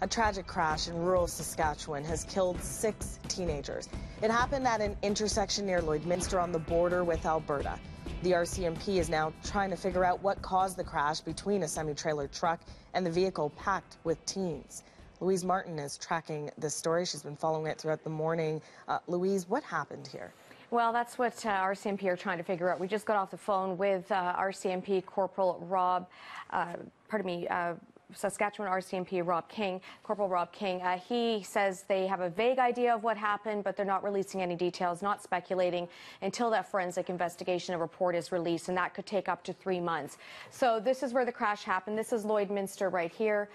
A tragic crash in rural Saskatchewan has killed 6 teenagers. It happened at an intersection near Lloydminster on the border with Alberta. The RCMP is now trying to figure out what caused the crash between a semi-trailer truck and the vehicle packed with teens. Louise Martin is tracking this story. She's been following it throughout the morning. Louise, what happened here? Well, that's what RCMP are trying to figure out. We just got off the phone with RCMP Corporal Saskatchewan RCMP Corporal Rob King. He says they have a vague idea of what happened, but they're not releasing any details, not speculating until that forensic investigation report is released, and that could take up to 3 months. So this is where the crash happened. This is Lloydminster right here.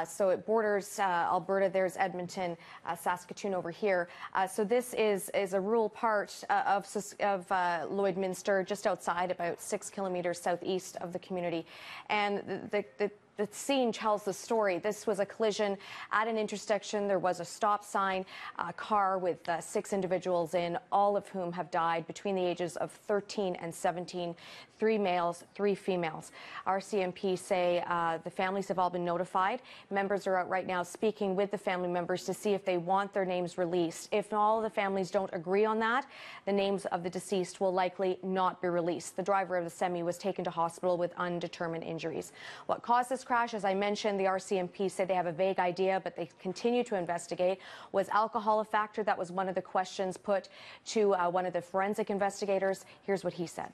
So it borders Alberta. There's Edmonton, Saskatchewan over here. So this is a rural part of Lloydminster, just outside, about 6 kilometers southeast of the community. And the scene tells the story. This was a collision at an intersection. There was a stop sign, a car with 6 individuals in, all of whom have died between the ages of 13 and 17, 3 males, 3 females. RCMP say the families have all been notified. Members are out right now speaking with the family members to see if they want their names released. If all the families don't agree on that, the names of the deceased will likely not be released. The driver of the semi was taken to hospital with undetermined injuries. What caused this crash, as I mentioned, the RCMP said they have a vague idea, but they continue to investigate. Was alcohol a factor? That was one of the questions put to one of the forensic investigators. Here's what he said.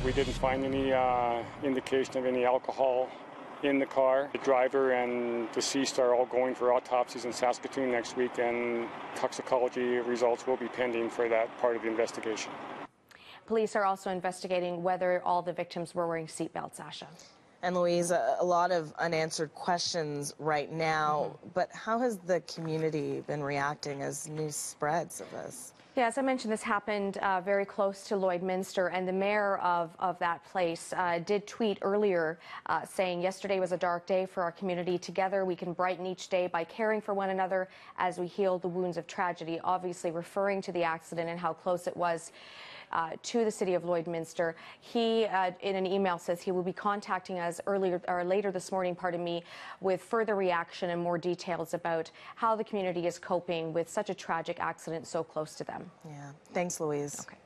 We didn't find any indication of any alcohol in the car. The driver and deceased are all going for autopsies in Saskatoon next week, and toxicology results will be pending for that part of the investigation. Police are also investigating whether all the victims were wearing seatbelts, Asha. And Louise, a lot of unanswered questions right now, but how has the community been reacting as news spreads of this? Yeah, as I mentioned, this happened very close to Lloydminster, and the mayor of that place did tweet earlier saying, "Yesterday was a dark day for our community. Together we can brighten each day by caring for one another as we heal the wounds of tragedy," obviously referring to the accident and how close it was to the city of Lloydminster. He, in an email, says he will be contacting us later this morning, with further reaction and more details about how the community is coping with such a tragic accident so close to them. Yeah. Thanks, Louise. Okay.